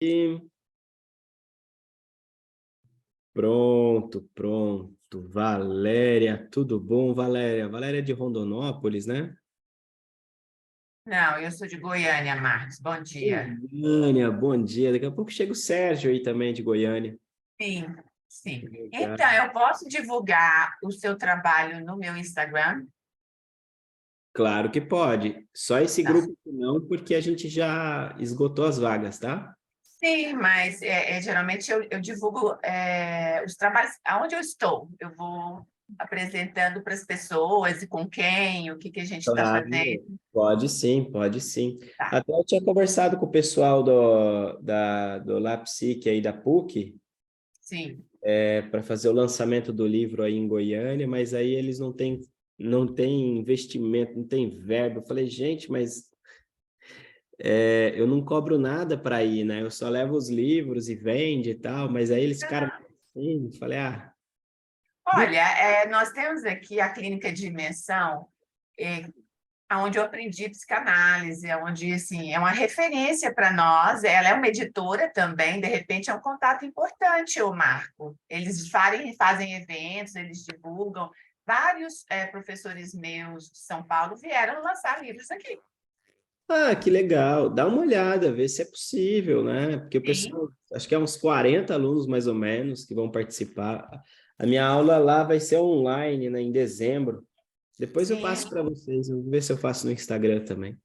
E pronto, pronto. Valéria, tudo bom, Valéria? Valéria é de Rondonópolis, né? Não, eu sou de Goiânia, Marcos. Bom dia. Goiânia, bom dia. Daqui a pouco chega o Sérgio aí também de Goiânia. Sim, sim. Legal. Então, eu posso divulgar o seu trabalho no meu Instagram? Claro que pode. Só esse Tá. grupo que não, porque a gente já esgotou as vagas, tá? Sim, mas geralmente eu divulgo os trabalhos aonde eu estou. Eu vou apresentando para as pessoas e com quem, o que que a gente está Claro, fazendo. pode sim, pode sim. Tá. Até eu tinha conversado com o pessoal do LabPsique aí da PUC, Sim. para fazer o lançamento do livro aí em Goiânia, mas aí eles não têm investimento, não tem verba. Eu falei, gente, mas eu não cobro nada para ir, né? Eu só levo os livros e vende e tal, mas aí eles ficaram assim, falei, Olha, nós temos aqui a Clínica Dimensão, onde eu aprendi psicanálise, onde assim, é uma referência para nós. Ela é uma editora também, de repente é um contato importante, o Marco. Eles fazem eventos, eles divulgam. Vários professores meus de São Paulo vieram lançar livros aqui. que legal, dá uma olhada, vê se é possível, né? Porque o Sim, pessoal, acho que é uns 40 alunos mais ou menos que vão participar. A minha aula lá vai ser online, né, em dezembro. Depois eu passo sim. para vocês, eu vou ver se eu faço no Instagram também.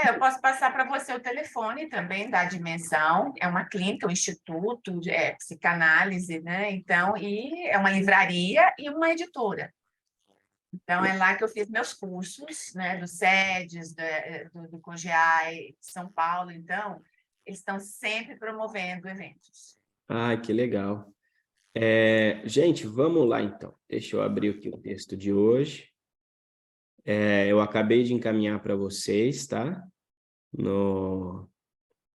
Eu posso passar para você o telefone também da Dimensão. É uma clínica, um instituto de psicanálise, né? Então, e é uma livraria e uma editora. Então, é lá que eu fiz meus cursos, né, do SEDES, do COGEAI, de São Paulo. Então, eles estão sempre promovendo eventos. Que legal. Gente, vamos lá então. Deixa eu abrir aqui o texto de hoje. Eu acabei de encaminhar para vocês, tá? No,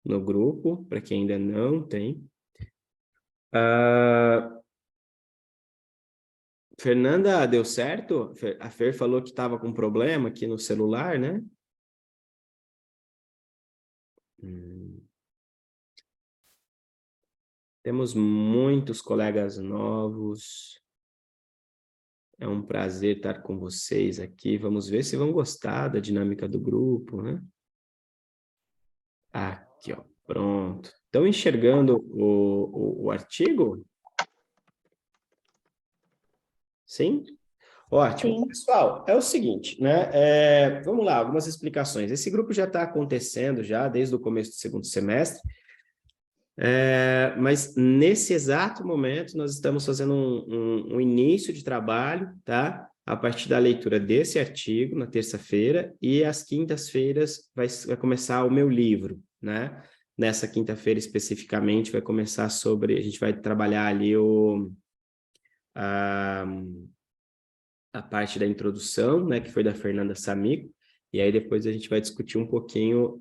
no grupo, para quem ainda não tem. Ah, Fernanda, deu certo? A Fer falou que estava com problema aqui no celular, né? Hum. Temos muitos colegas novos. É um prazer estar com vocês aqui. Vamos ver se vão gostar da dinâmica do grupo, né? Aqui, ó. Pronto. Estão enxergando o artigo? Sim? Ótimo. Sim. Pessoal, é o seguinte, né? Vamos lá, algumas explicações. Esse grupo já está acontecendo já desde o começo do segundo semestre, mas nesse exato momento nós estamos fazendo um início de trabalho, tá? A partir da leitura desse artigo na terça-feira e às quintas-feiras vai começar o meu livro, né? Nessa quinta-feira especificamente vai começar sobre, a gente vai trabalhar ali a, a parte da introdução, né, que foi da Fernanda Samico, e aí depois a gente vai discutir um pouquinho,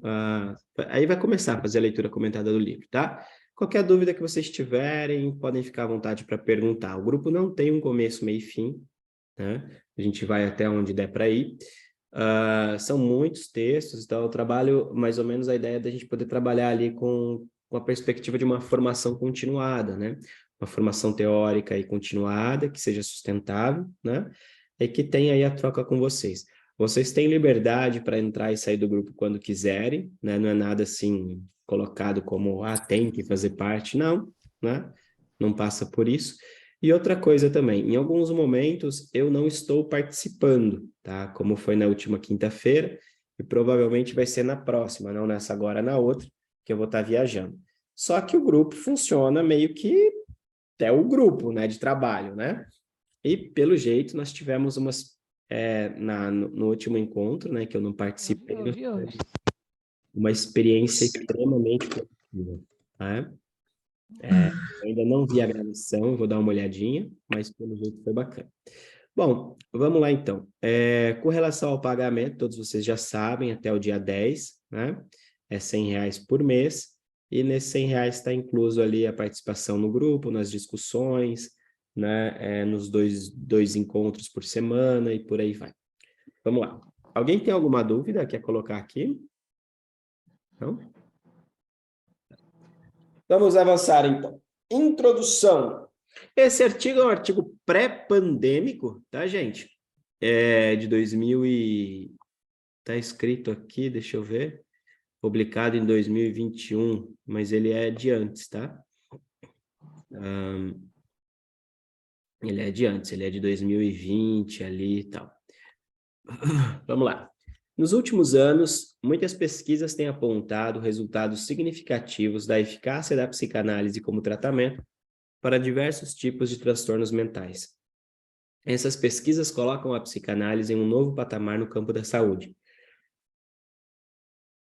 aí vai começar a fazer a leitura comentada do livro, tá? Qualquer dúvida que vocês tiverem, podem ficar à vontade para perguntar. O grupo não tem um começo, meio e fim, né? A gente vai até onde der para ir. São muitos textos, então eu trabalho mais ou menos a ideia da gente poder trabalhar ali com a perspectiva de uma formação continuada, né? Uma formação teórica e continuada, que seja sustentável, né? E que tenha aí a troca com vocês. Vocês têm liberdade para entrar e sair do grupo quando quiserem, né? Não é nada assim colocado como, tem que fazer parte, não, né? Não passa por isso. E outra coisa também, em alguns momentos eu não estou participando, tá? Como foi na última quinta-feira, e provavelmente vai ser na próxima, não nessa agora, na outra, que eu vou estar viajando. Só que o grupo funciona meio que é o grupo, né, de trabalho, né? E pelo jeito nós tivemos no último encontro, né, que eu não participei, Eu vi hoje. uma experiência extremamente positiva, né? Eu ainda não vi a gravação, vou dar uma olhadinha, mas pelo jeito foi bacana. Bom, vamos lá então. Com relação ao pagamento, todos vocês já sabem, até o dia 10, né? É R$ 100 por mês, e nesses R$ 100 está incluso ali a participação no grupo, nas discussões, né? Nos dois encontros por semana e por aí vai. Vamos lá. Alguém tem alguma dúvida? Quer colocar aqui? Não? Vamos avançar, então. Introdução. Esse artigo é um artigo pré-pandêmico, tá, gente? É de 2000 e... Tá escrito aqui, deixa eu ver. Publicado em 2021, mas ele é de antes, tá? Ele é de antes, ele é de 2020 ali e tal. Vamos lá. Nos últimos anos, muitas pesquisas têm apontado resultados significativos da eficácia da psicanálise como tratamento para diversos tipos de transtornos mentais. Essas pesquisas colocam a psicanálise em um novo patamar no campo da saúde,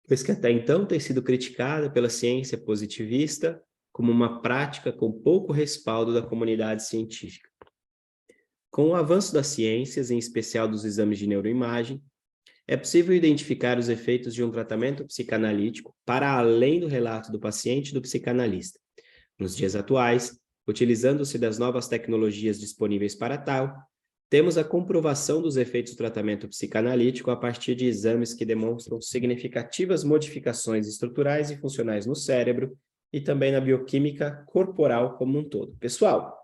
pois que até então tem sido criticada pela ciência positivista como uma prática com pouco respaldo da comunidade científica. Com o avanço das ciências, em especial dos exames de neuroimagem, é possível identificar os efeitos de um tratamento psicanalítico para além do relato do paciente e do psicanalista. Nos dias atuais, utilizando-se das novas tecnologias disponíveis para tal, temos a comprovação dos efeitos do tratamento psicanalítico a partir de exames que demonstram significativas modificações estruturais e funcionais no cérebro e também na bioquímica corporal como um todo. Pessoal,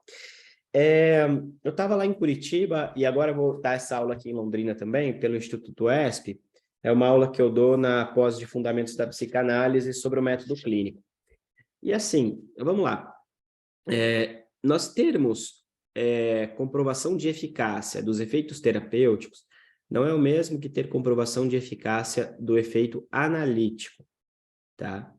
eu estava lá em Curitiba e agora eu vou dar essa aula aqui em Londrina também, pelo Instituto ESP. É uma aula que eu dou na pós de Fundamentos da Psicanálise sobre o método clínico. E assim, vamos lá. Nós termos comprovação de eficácia dos efeitos terapêuticos não é o mesmo que ter comprovação de eficácia do efeito analítico, tá?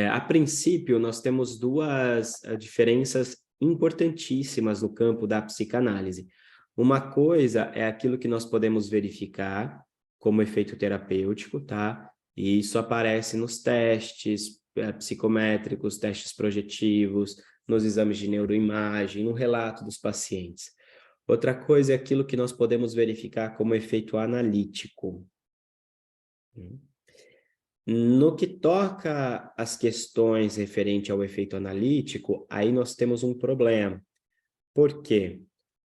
A princípio, nós temos duas diferenças importantíssimas no campo da psicanálise. Uma coisa é aquilo que nós podemos verificar como efeito terapêutico, tá? E isso aparece nos testes psicométricos, testes projetivos, nos exames de neuroimagem, no relato dos pacientes. Outra coisa é aquilo que nós podemos verificar como efeito analítico. No que toca às questões referentes ao efeito analítico, aí nós temos um problema. Por quê?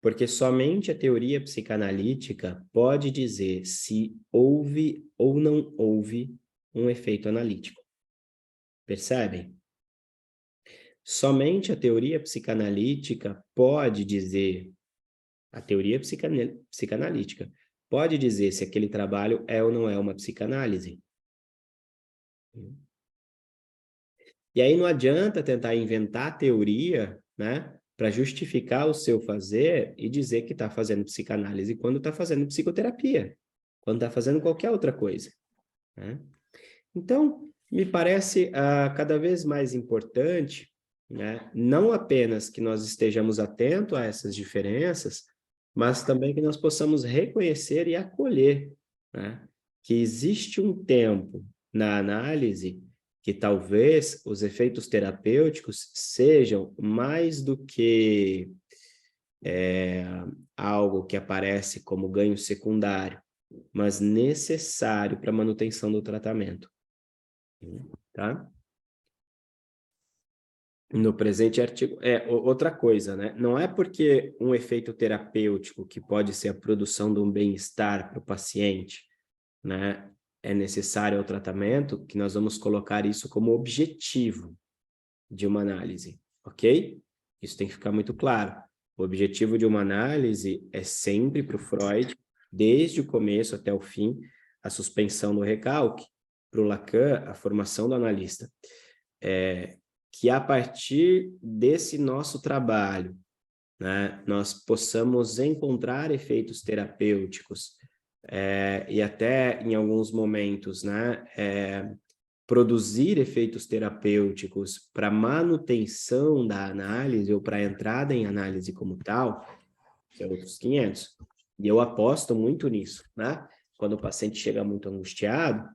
Porque somente a teoria psicanalítica pode dizer se houve ou não houve um efeito analítico. Percebem? Somente a teoria psicanalítica pode dizer, a teoria psicanalítica pode dizer se aquele trabalho é ou não é uma psicanálise. E aí não adianta tentar inventar teoria, né, para justificar o seu fazer e dizer que está fazendo psicanálise quando está fazendo psicoterapia, quando está fazendo qualquer outra coisa, né? Então, me parece cada vez mais importante, né, não apenas que nós estejamos atentos a essas diferenças, mas também que nós possamos reconhecer e acolher, né, que existe um tempo na análise que talvez os efeitos terapêuticos sejam mais do que algo que aparece como ganho secundário, mas necessário para a manutenção do tratamento. Tá? No presente artigo, outra coisa, né? Não é porque um efeito terapêutico, que pode ser a produção de um bem-estar para o paciente, né, é necessário ao tratamento, que nós vamos colocar isso como objetivo de uma análise, ok? Isso tem que ficar muito claro. O objetivo de uma análise é sempre para o Freud, desde o começo até o fim, a suspensão do recalque, para o Lacan, a formação do analista. Que a partir desse nosso trabalho, né, nós possamos encontrar efeitos terapêuticos e até em alguns momentos, né, produzir efeitos terapêuticos para manutenção da análise ou para entrada em análise como tal, que é outros 500. E eu aposto muito nisso, né? Quando o paciente chega muito angustiado,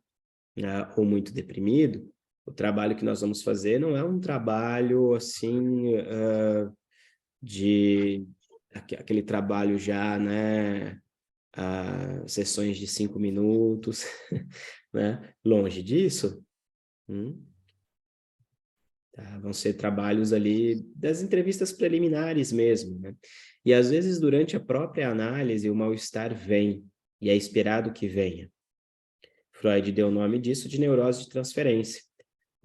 né, ou muito deprimido, o trabalho que nós vamos fazer não é um trabalho assim de aquele trabalho já, né? Sessões de 5 minutos, né? Longe disso. Tá? Vão ser trabalhos ali das entrevistas preliminares mesmo, né? E às vezes durante a própria análise o mal-estar vem, e é esperado que venha. Freud deu o nome disso de neurose de transferência.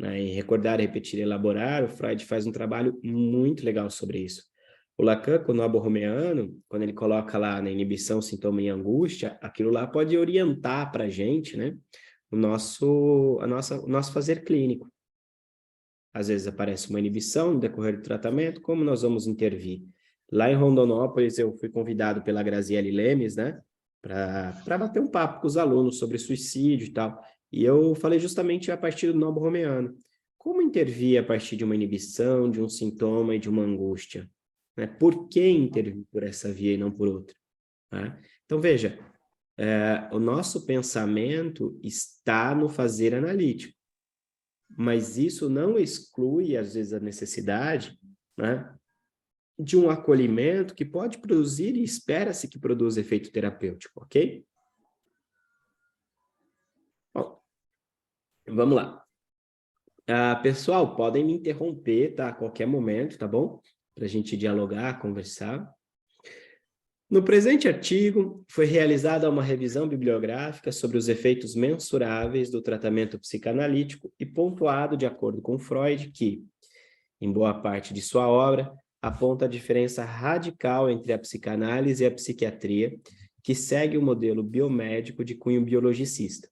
né? Em Recordar, Repetir e Elaborar, o Freud faz um trabalho muito legal sobre isso. O Lacan, com o Nobo Romeano, quando ele coloca lá na inibição, sintoma e angústia, aquilo lá pode orientar para a gente, né? O nosso fazer clínico. Às vezes aparece uma inibição no decorrer do tratamento, como nós vamos intervir? Lá em Rondonópolis, eu fui convidado pela Graziele Lemes, né? Para bater um papo com os alunos sobre suicídio e tal. E eu falei justamente a partir do Nobo Romeano. Como intervir a partir de uma inibição, de um sintoma e de uma angústia? Né? Por que intervir por essa via e não por outra? Né? Então, veja, o nosso pensamento está no fazer analítico, mas isso não exclui, às vezes, a necessidade, né, de um acolhimento que pode produzir e espera-se que produza efeito terapêutico, ok? Bom, vamos lá. Pessoal, podem me interromper, tá? A qualquer momento, tá bom? Para a gente dialogar, conversar. No presente artigo, foi realizada uma revisão bibliográfica sobre os efeitos mensuráveis do tratamento psicanalítico e pontuado de acordo com Freud que, em boa parte de sua obra, aponta a diferença radical entre a psicanálise e a psiquiatria, que segue o modelo biomédico de cunho biologicista.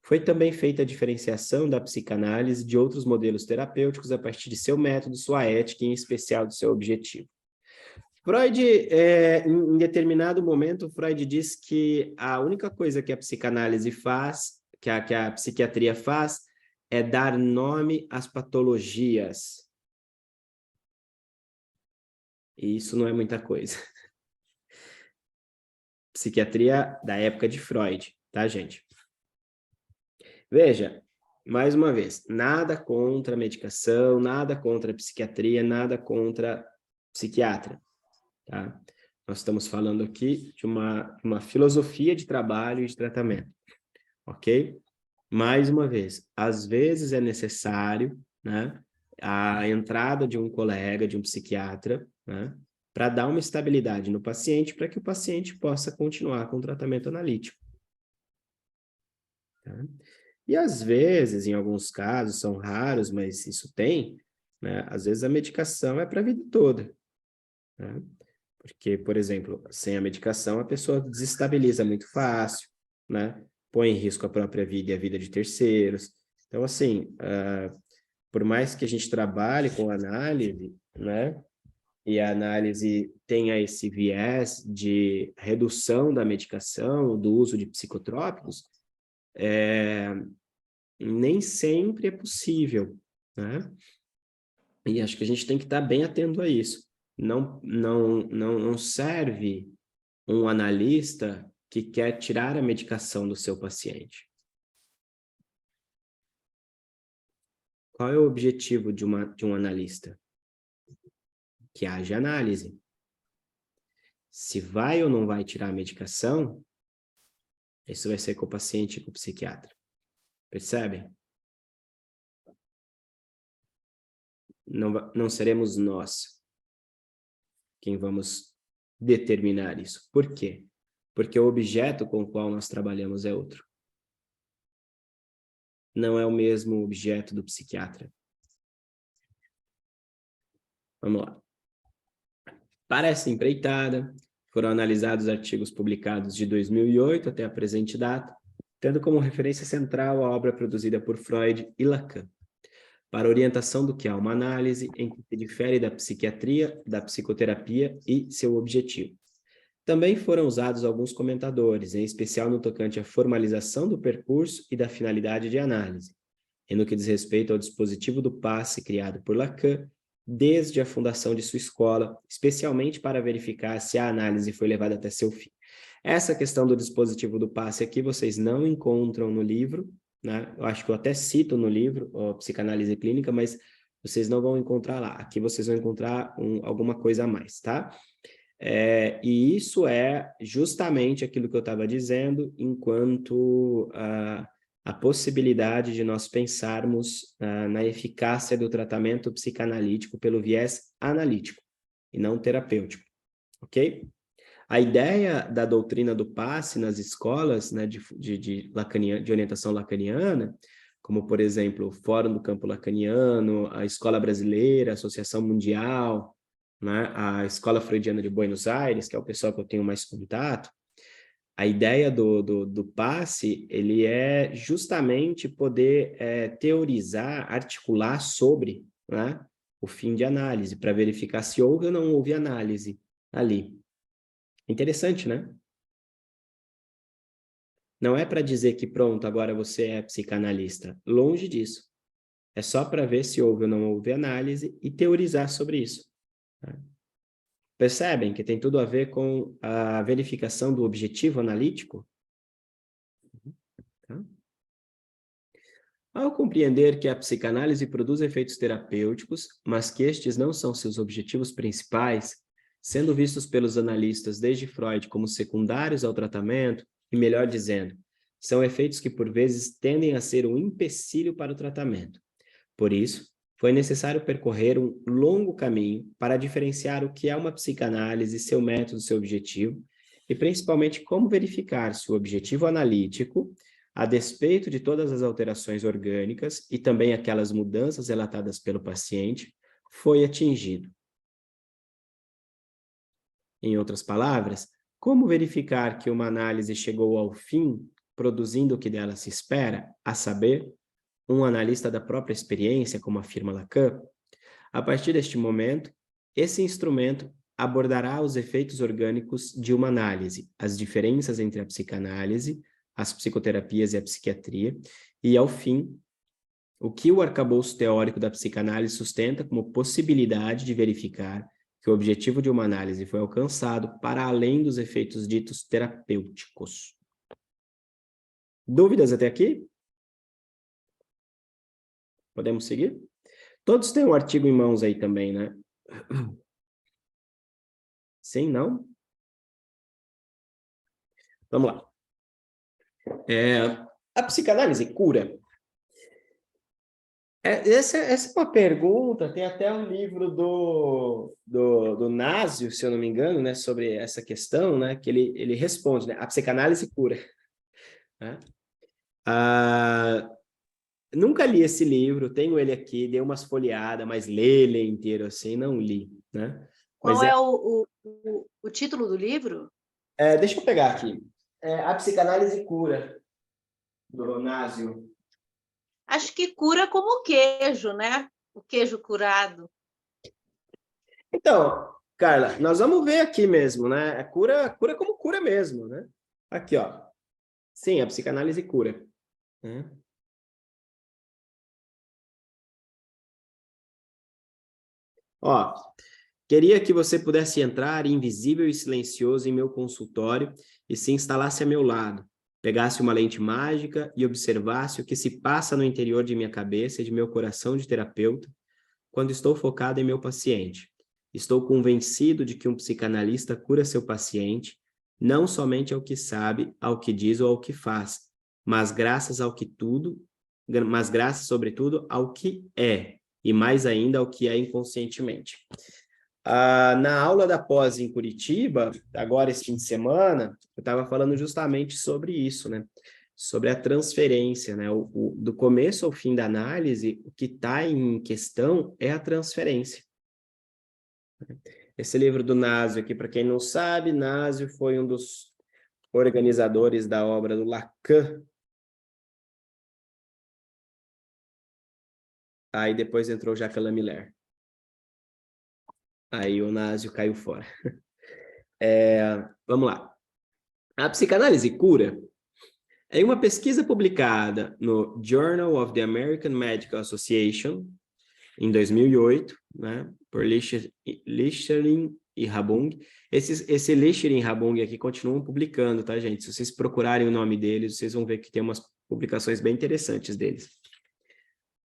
Foi também feita a diferenciação da psicanálise de outros modelos terapêuticos a partir de seu método, sua ética e, em especial, do seu objetivo. Freud, em determinado momento, Freud diz que a única coisa que a psicanálise faz, que a psiquiatria faz, é dar nome às patologias. E isso não é muita coisa. Psiquiatria da época de Freud, tá, gente? Veja, mais uma vez, nada contra a medicação, nada contra a psiquiatria, nada contra psiquiatra, tá? Nós estamos falando aqui de uma filosofia de trabalho e de tratamento, ok? Mais uma vez, às vezes é necessário, né, a entrada de um colega, de um psiquiatra, né, para dar uma estabilidade no paciente, para que o paciente possa continuar com o tratamento analítico. Tá? E às vezes, em alguns casos, são raros, mas isso tem, né, às vezes a medicação é para a vida toda. Né? Porque, por exemplo, sem a medicação, a pessoa desestabiliza muito fácil, né? Põe em risco a própria vida e a vida de terceiros. Então, assim, por mais que a gente trabalhe com análise, né? E a análise tenha esse viés de redução da medicação, do uso de psicotrópicos, nem sempre é possível, né? E acho que a gente tem que estar bem atento a isso. Não serve um analista que quer tirar a medicação do seu paciente. Qual é o objetivo de um analista? Que haja análise. Se vai ou não vai tirar a medicação, isso vai ser com o paciente e com o psiquiatra. Percebem? Não seremos nós quem vamos determinar isso. Por quê? Porque o objeto com o qual nós trabalhamos é outro. Não é o mesmo objeto do psiquiatra. Vamos lá. Para essa empreitada, foram analisados artigos publicados de 2008 até a presente data, tendo como referência central a obra produzida por Freud e Lacan, para orientação do que é uma análise em que se difere da psiquiatria, da psicoterapia e seu objetivo. Também foram usados alguns comentadores, em especial no tocante à formalização do percurso e da finalidade de análise, e no que diz respeito ao dispositivo do passe criado por Lacan, desde a fundação de sua escola, especialmente para verificar se a análise foi levada até seu fim. Essa questão do dispositivo do passe aqui vocês não encontram no livro, né? Eu acho que eu até cito no livro, Psicanálise Clínica, mas vocês não vão encontrar lá. Aqui vocês vão encontrar alguma coisa a mais, tá? E isso é justamente aquilo que eu estava dizendo, enquanto a possibilidade de nós pensarmos na eficácia do tratamento psicanalítico pelo viés analítico e não terapêutico, ok? A ideia da doutrina do passe nas escolas, né, de orientação lacaniana como, por exemplo, o Fórum do Campo Lacaniano, a Escola Brasileira, a Associação Mundial, né? A Escola Freudiana de Buenos Aires, que é o pessoal que eu tenho mais contato. A ideia do passe, ele é justamente poder teorizar, articular sobre, né, o fim de análise, para verificar se houve ou não houve análise ali. Interessante, né? Não é para dizer que pronto, agora você é psicanalista. Longe disso. É só para ver se houve ou não houve análise e teorizar sobre isso. Tá? Percebem que tem tudo a ver com a verificação do objetivo analítico? Tá? Ao compreender que a psicanálise produz efeitos terapêuticos, mas que estes não são seus objetivos principais, sendo vistos pelos analistas desde Freud como secundários ao tratamento, e melhor dizendo, são efeitos que por vezes tendem a ser um empecilho para o tratamento. Por isso, foi necessário percorrer um longo caminho para diferenciar o que é uma psicanálise, seu método, seu objetivo, e principalmente como verificar se o objetivo analítico, a despeito de todas as alterações orgânicas e também aquelas mudanças relatadas pelo paciente, foi atingido. Em outras palavras, como verificar que uma análise chegou ao fim, produzindo o que dela se espera, a saber, um analista da própria experiência, como afirma Lacan? A partir deste momento, esse instrumento abordará os efeitos orgânicos de uma análise, as diferenças entre a psicanálise, as psicoterapias e a psiquiatria, e, ao fim, o que o arcabouço teórico da psicanálise sustenta como possibilidade de verificar que o objetivo de uma análise foi alcançado para além dos efeitos ditos terapêuticos. Dúvidas até aqui? Podemos seguir? Todos têm um artigo em mãos aí também, né? Sim, não? Vamos lá. A psicanálise cura? Essa é uma pergunta, tem até um livro do Nasio, se eu não me engano, né, sobre essa questão, né, que ele responde, né, a psicanálise cura. Né? Nunca li esse livro, tenho ele aqui, dei umas folheadas, mas ler ele inteiro assim, não li. Né? Qual é o título do livro? Deixa eu pegar aqui. A Psicanálise Cura, do Nasio. Acho que cura como o queijo, né? O queijo curado. Então, Carla, nós vamos ver aqui mesmo, né? Cura como cura mesmo, né? Aqui, ó. Sim, a psicanálise cura. Né? Ó, queria que você pudesse entrar invisível e silencioso em meu consultório e se instalasse a meu lado. Pegasse uma lente mágica e observasse o que se passa no interior de minha cabeça e de meu coração de terapeuta quando estou focado em meu paciente. Estou convencido de que um psicanalista cura seu paciente, não somente ao que sabe, ao que diz ou ao que faz, mas graças, sobretudo, ao que é, e mais ainda ao que é inconscientemente. Na aula da pós em Curitiba, agora esse fim de semana, eu estava falando justamente sobre isso, né? Sobre a transferência, né? Do começo ao fim da análise, o que está em questão é a transferência. Esse livro do Nasio aqui, para quem não sabe, Nasio foi um dos organizadores da obra do Lacan. Aí depois entrou Jacques Lamillard. Aí o Nasio caiu fora. Vamos lá. A psicanálise cura é uma pesquisa publicada no Journal of the American Medical Association, em 2008, né, por Licherin e Rabung. Esse Licherin e Rabung aqui continuam publicando, tá, gente? Se vocês procurarem o nome deles, vocês vão ver que tem umas publicações bem interessantes deles.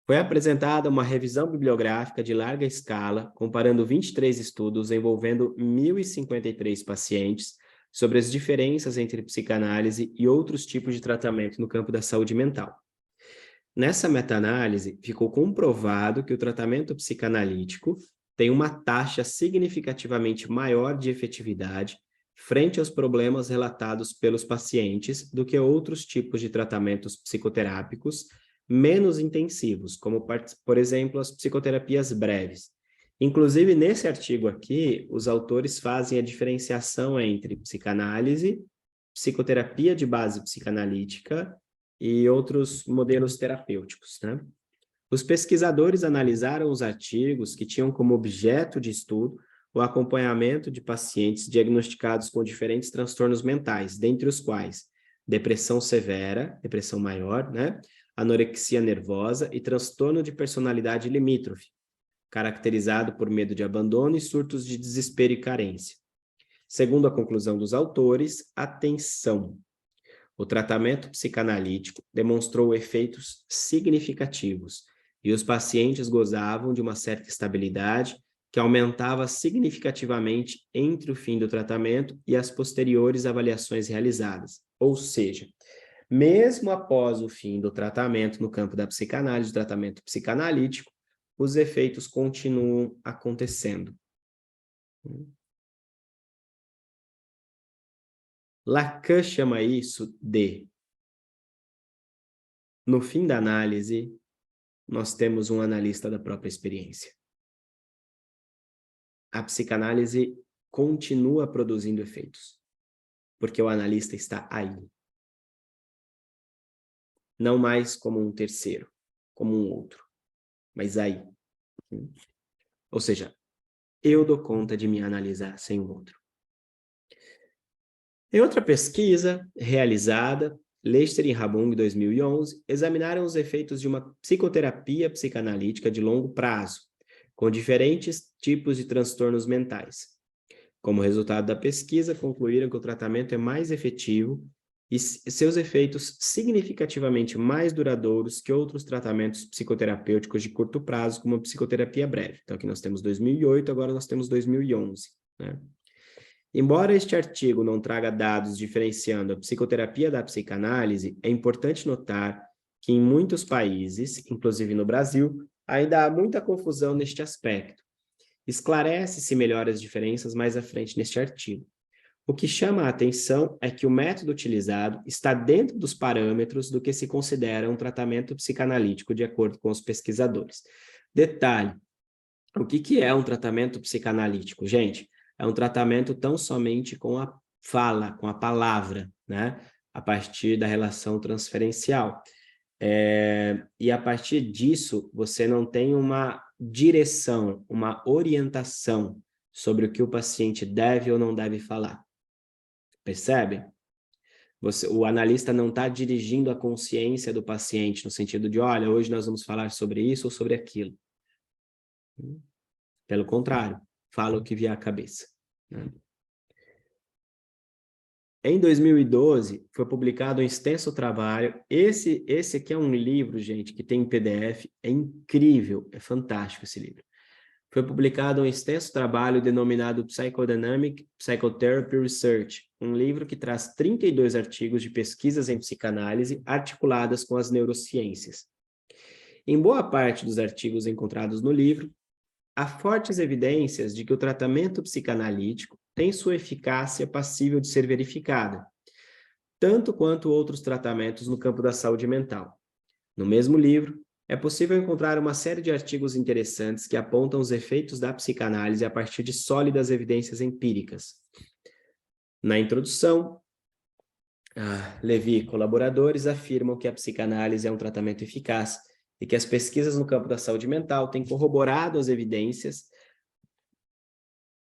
Foi apresentada uma revisão bibliográfica de larga escala, comparando 23 estudos envolvendo 1.053 pacientes sobre as diferenças entre psicanálise e outros tipos de tratamento no campo da saúde mental. Nessa meta-análise, ficou comprovado que o tratamento psicanalítico tem uma taxa significativamente maior de efetividade frente aos problemas relatados pelos pacientes do que outros tipos de tratamentos psicoterápicos, menos intensivos, como, por exemplo, as psicoterapias breves. Inclusive, nesse artigo aqui, os autores fazem a diferenciação entre psicanálise, psicoterapia de base psicanalítica e outros modelos terapêuticos, né? Os pesquisadores analisaram os artigos que tinham como objeto de estudo o acompanhamento de pacientes diagnosticados com diferentes transtornos mentais, dentre os quais depressão severa, depressão maior, né? Anorexia nervosa e transtorno de personalidade limítrofe, caracterizado por medo de abandono e surtos de desespero e carência. Segundo a conclusão dos autores, atenção. O tratamento psicanalítico demonstrou efeitos significativos e os pacientes gozavam de uma certa estabilidade que aumentava significativamente entre o fim do tratamento e as posteriores avaliações realizadas. Ou seja, mesmo após o fim do tratamento no campo da psicanálise, do tratamento psicanalítico, os efeitos continuam acontecendo. Lacan chama isso de, no fim da análise, nós temos um analista da própria experiência. A psicanálise continua produzindo efeitos, porque o analista está aí. Não mais como um terceiro, como um outro, mas aí. Ou seja, eu dou conta de me analisar sem o outro. Em outra pesquisa realizada, Lester e Rabung, em 2011, examinaram os efeitos de uma psicoterapia psicanalítica de longo prazo, com diferentes tipos de transtornos mentais. Como resultado da pesquisa, concluíram que o tratamento é mais efetivo e seus efeitos significativamente mais duradouros que outros tratamentos psicoterapêuticos de curto prazo, como a psicoterapia breve. Então, aqui nós temos 2008, agora nós temos 2011, né? Embora este artigo não traga dados diferenciando a psicoterapia da psicanálise, é importante notar que em muitos países, inclusive no Brasil, ainda há muita confusão neste aspecto. Esclarece-se melhor as diferenças mais à frente neste artigo. O que chama a atenção é que o método utilizado está dentro dos parâmetros do que se considera um tratamento psicanalítico, de acordo com os pesquisadores. Detalhe, o que é um tratamento psicanalítico, gente? É um tratamento tão somente com a fala, com a palavra, né? A partir da relação transferencial. E a partir disso, você não tem uma direção, uma orientação sobre o que o paciente deve ou não deve falar. Percebe? O analista não está dirigindo a consciência do paciente, no sentido de, olha, hoje nós vamos falar sobre isso ou sobre aquilo. Pelo contrário, fala o que vier à cabeça, né? Em 2012, foi publicado um extenso trabalho. Esse aqui é um livro, gente, que tem em PDF. É incrível, é fantástico esse livro. Foi publicado um extenso trabalho denominado Psychodynamic Psychotherapy Research, um livro que traz 32 artigos de pesquisas em psicanálise articuladas com as neurociências. Em boa parte dos artigos encontrados no livro, há fortes evidências de que o tratamento psicanalítico tem sua eficácia passível de ser verificada, tanto quanto outros tratamentos no campo da saúde mental. No mesmo livro, é possível encontrar uma série de artigos interessantes que apontam os efeitos da psicanálise a partir de sólidas evidências empíricas. Na introdução, Levy e colaboradores afirmam que a psicanálise é um tratamento eficaz e que as pesquisas no campo da saúde mental têm corroborado as evidências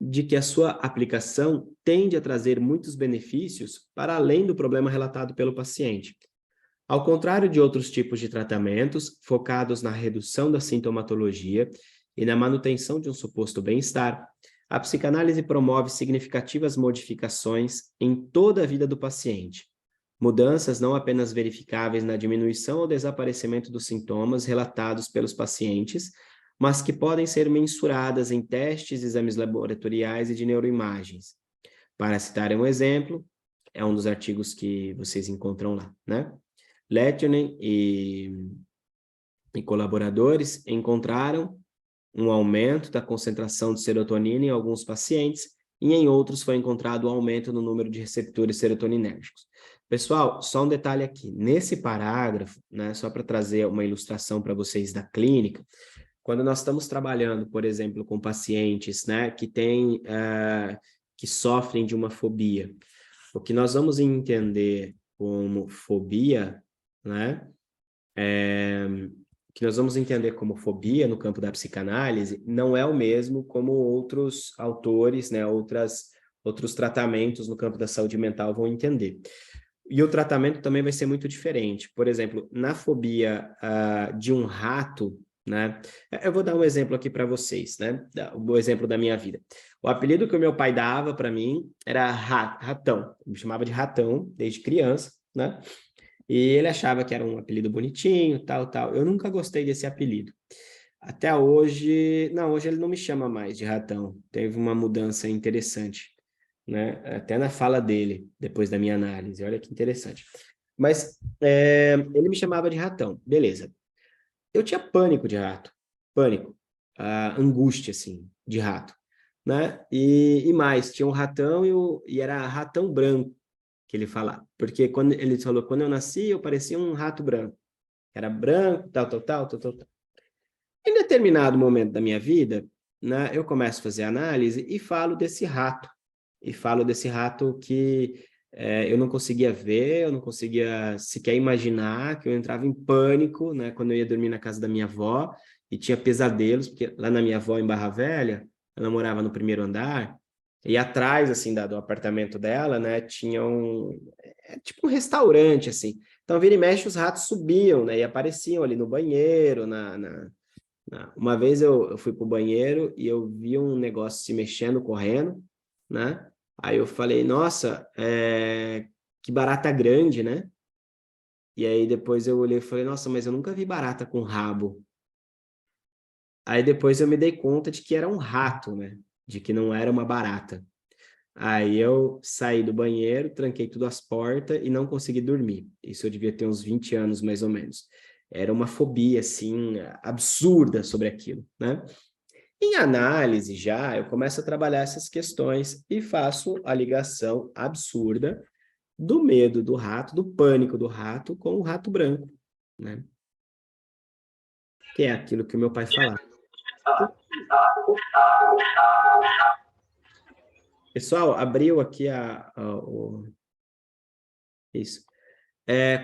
de que a sua aplicação tende a trazer muitos benefícios para além do problema relatado pelo paciente. Ao contrário de outros tipos de tratamentos focados na redução da sintomatologia e na manutenção de um suposto bem-estar, a psicanálise promove significativas modificações em toda a vida do paciente. Mudanças não apenas verificáveis na diminuição ou desaparecimento dos sintomas relatados pelos pacientes, mas que podem ser mensuradas em testes, exames laboratoriais e de neuroimagens. Para citar um exemplo, é um dos artigos que vocês encontram lá, né? Lettinen e colaboradores encontraram um aumento da concentração de serotonina em alguns pacientes e em outros foi encontrado um aumento no número de receptores serotoninérgicos. Pessoal, só um detalhe aqui. Nesse parágrafo, né, só para trazer uma ilustração para vocês da clínica, quando nós estamos trabalhando, por exemplo, com pacientes, né, que sofrem de uma fobia, o que nós vamos entender como fobia, né, que nós vamos entender como fobia no campo da psicanálise não é o mesmo como outros autores, né, outros tratamentos no campo da saúde mental vão entender. E o tratamento também vai ser muito diferente. Por exemplo, na fobia de um rato, né? Eu vou dar um exemplo aqui para vocês, né? O exemplo da minha vida. O apelido que o meu pai dava para mim era Ratão. Me chamava de Ratão desde criança, né? E ele achava que era um apelido bonitinho, tal, tal. Eu nunca gostei desse apelido. Até hoje, não, hoje ele não me chama mais de Ratão. Teve uma mudança interessante, né? Até na fala dele, depois da minha análise. Olha que interessante. Mas ele me chamava de Ratão, beleza. Eu tinha pânico de rato, pânico, angústia, assim, de rato, né? E mais, tinha um ratão e era ratão branco, que ele falava. Porque quando ele falou, quando eu nasci, eu parecia um rato branco. Era branco, tal, tal, tal, tal, tal, tal. Em determinado momento da minha vida, né, eu começo a fazer análise e falo desse rato. E falo desse rato que eu não conseguia ver, eu não conseguia sequer imaginar, que eu entrava em pânico, né, quando eu ia dormir na casa da minha avó e tinha pesadelos, porque lá na minha avó, em Barra Velha, ela morava no primeiro andar, e atrás, assim, do apartamento dela, né, tinha tipo um restaurante, assim. Então, vira e mexe, os ratos subiam, né, e apareciam ali no banheiro, uma vez eu fui pro banheiro e eu vi um negócio se mexendo, correndo, né? Aí eu falei, nossa, que barata grande, né? E aí depois eu olhei e falei, nossa, mas eu nunca vi barata com rabo. Aí depois eu me dei conta de que era um rato, né? De que não era uma barata. Aí eu saí do banheiro, tranquei tudo as portas e não consegui dormir. Isso eu devia ter uns 20 anos, mais ou menos. Era uma fobia, assim, absurda sobre aquilo, né? Em análise já, eu começo a trabalhar essas questões e faço a ligação absurda do medo do rato, do pânico do rato com o rato branco, né? Que é aquilo que o meu pai falava. Pessoal, abriu aqui isso.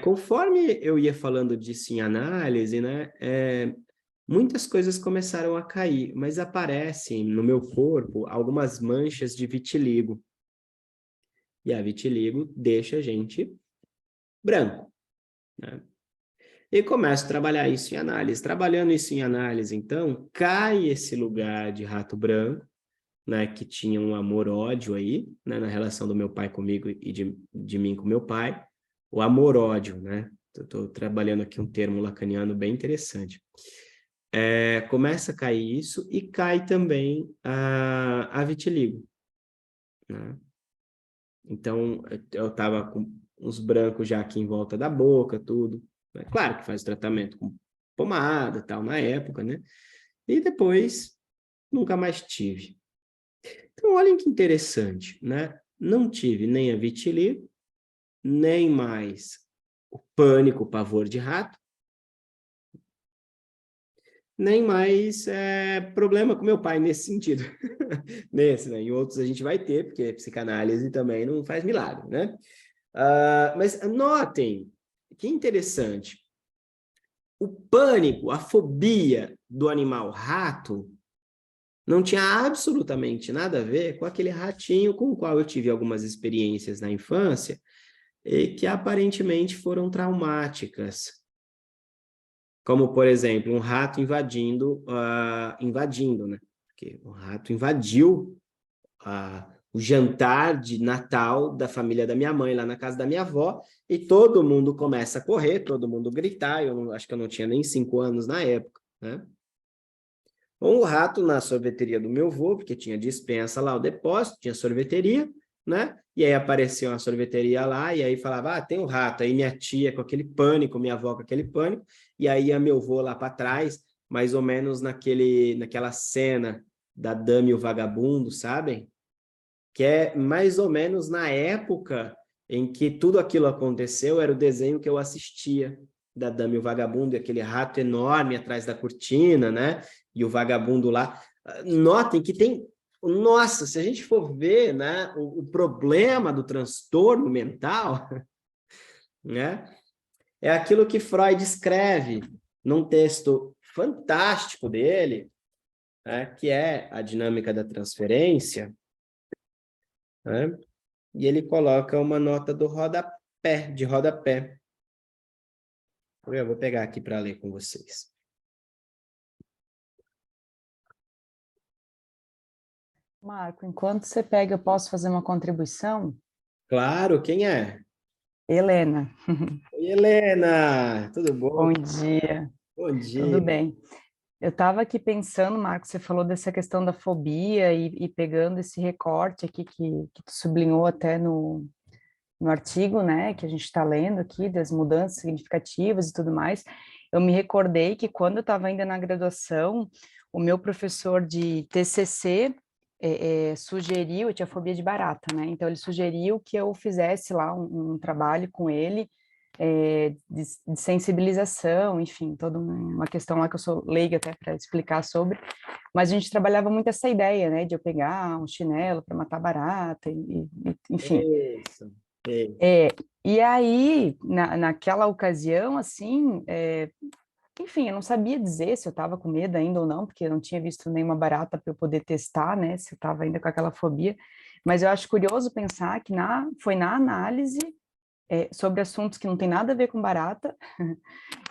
Conforme eu ia falando disso em análise, né, muitas coisas começaram a cair, mas aparecem no meu corpo algumas manchas de vitiligo. E a vitiligo deixa a gente branco, né? E começo a trabalhar isso em análise. Trabalhando isso em análise, então, cai esse lugar de rato branco, né, que tinha um amor-ódio aí, né, na relação do meu pai comigo e de mim com meu pai, o amor-ódio, né? Estou trabalhando aqui um termo lacaniano bem interessante. Começa a cair isso e cai também a vitiligo, né? Então, eu estava com uns brancos já aqui em volta da boca, tudo. É claro que faz tratamento com pomada, tal, na época, né? E depois, nunca mais tive. Então, olhem que interessante, né? Não tive nem a vitiligo, nem mais o pânico, o pavor de rato, nem mais problema com meu pai nesse sentido. Nesse, né? Em outros a gente vai ter, porque psicanálise também não faz milagre, né? Mas notem, que interessante, o pânico, a fobia do animal rato não tinha absolutamente nada a ver com aquele ratinho com o qual eu tive algumas experiências na infância e que aparentemente foram traumáticas. Como, por exemplo, um rato invadindo, né? Porque o rato invadiu o jantar de Natal da família da minha mãe lá na casa da minha avó e todo mundo começa a correr, todo mundo gritar. Acho que eu não tinha nem 5 anos na época, né? Um rato na sorveteria do meu avô, porque tinha dispensa lá, o depósito, tinha sorveteria, né? E aí apareceu uma sorveteria lá, e aí falava, tem um rato. Aí minha tia com aquele pânico, minha avó com aquele pânico, e aí ia meu avô lá para trás, mais ou menos naquela cena da Dama e o Vagabundo, sabem? Que é mais ou menos na época em que tudo aquilo aconteceu era o desenho que eu assistia da Dama e o Vagabundo, e aquele rato enorme atrás da cortina, né? E o vagabundo lá. Notem que tem... Nossa, se a gente for ver, né, o problema do transtorno mental, né, é aquilo que Freud escreve num texto fantástico dele, né, que é A Dinâmica da Transferência, né? E ele coloca uma nota do rodapé, de rodapé. Eu vou pegar aqui para ler com vocês. Marco, enquanto você pega, eu posso fazer uma contribuição? Claro, quem é? Helena, Oi, Helena! Tudo bom? bom dia, Bom tudo dia. bem? Eu estava aqui pensando, Marco, você falou dessa questão da fobia e pegando esse recorte aqui que tu sublinhou até no artigo, né, que a gente está lendo aqui, das mudanças significativas e tudo mais, eu me recordei que quando eu estava ainda na graduação, o meu professor de TCC sugeriu, eu tinha fobia de barata, né, então ele sugeriu que eu fizesse lá um trabalho com ele, de sensibilização, enfim, toda uma questão lá que eu sou leiga até para explicar sobre, mas a gente trabalhava muito essa ideia, né, de eu pegar um chinelo para matar barata, enfim. Isso. Isso. É, e aí, naquela ocasião, assim, enfim, eu não sabia dizer se eu estava com medo ainda ou não, porque eu não tinha visto nenhuma barata para eu poder testar, né, se eu estava ainda com aquela fobia, mas eu acho curioso pensar que foi na análise sobre assuntos que não tem nada a ver com barata,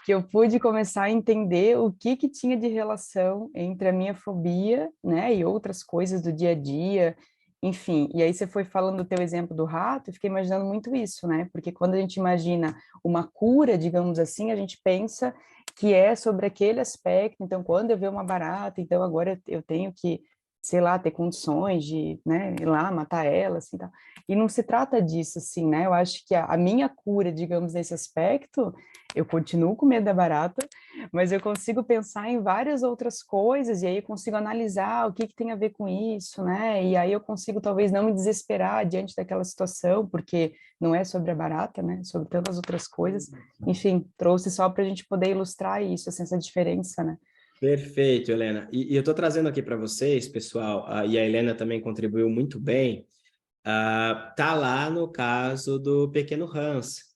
que eu pude começar a entender o que tinha de relação entre a minha fobia, né, e outras coisas do dia a dia, enfim. E aí você foi falando do teu exemplo do rato, eu fiquei imaginando muito isso, né, porque quando a gente imagina uma cura, digamos assim, a gente pensa que é sobre aquele aspecto, então quando eu ver uma barata, então agora eu tenho que, sei lá, ter condições de, né, ir lá matar ela, assim, tal. E não se trata disso, assim, né, eu acho que a minha cura, digamos, nesse aspecto, eu continuo com medo da barata, mas eu consigo pensar em várias outras coisas, e aí eu consigo analisar o que tem a ver com isso, né? E aí eu consigo talvez não me desesperar diante daquela situação, porque não é sobre a barata, né? Sobre tantas outras coisas. Enfim, trouxe só para a gente poder ilustrar isso, assim, essa diferença, né? Perfeito, Helena. E eu estou trazendo aqui para vocês, pessoal, e a Helena também contribuiu muito bem, tá lá no caso do pequeno Hans.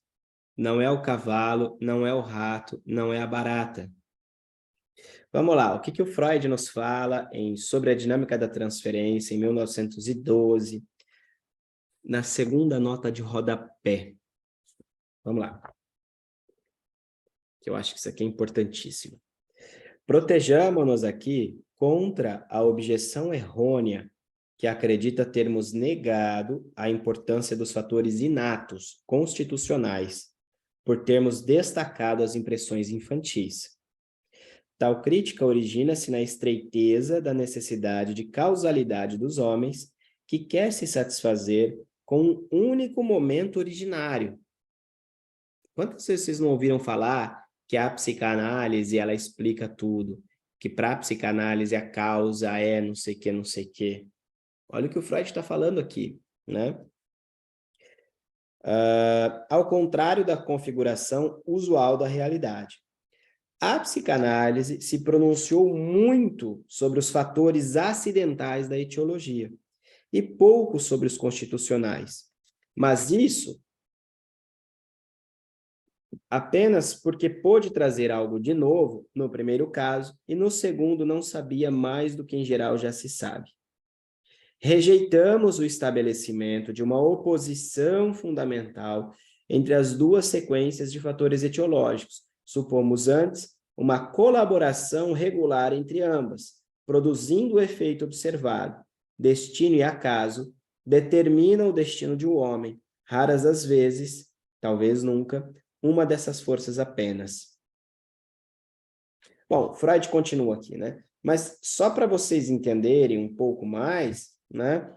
Não é o cavalo, não é o rato, não é a barata. Vamos lá, o que o Freud nos fala sobre a dinâmica da transferência em 1912, na segunda nota de rodapé. Vamos lá, que eu acho que isso aqui é importantíssimo. Protejamo-nos aqui contra a objeção errônea que acredita termos negado a importância dos fatores inatos, constitucionais, por termos destacado as impressões infantis. Tal crítica origina-se na estreiteza da necessidade de causalidade dos homens, que quer se satisfazer com um único momento originário. Quantas vezes vocês não ouviram falar que a psicanálise, ela explica tudo, que para a psicanálise a causa é não sei o que, não sei o que. Olha o que o Freud está falando aqui, né? Ao contrário da configuração usual da realidade. A psicanálise se pronunciou muito sobre os fatores acidentais da etiologia e pouco sobre os constitucionais. Mas isso apenas porque pôde trazer algo de novo no primeiro caso e no segundo não sabia mais do que em geral já se sabe. Rejeitamos o estabelecimento de uma oposição fundamental entre as duas sequências de fatores etiológicos. Supomos antes uma colaboração regular entre ambas, produzindo o efeito observado. Destino e acaso determinam o destino de um homem, raras as vezes, talvez nunca, uma dessas forças apenas. Bom, Freud continua aqui, né? Mas só para vocês entenderem um pouco mais, né?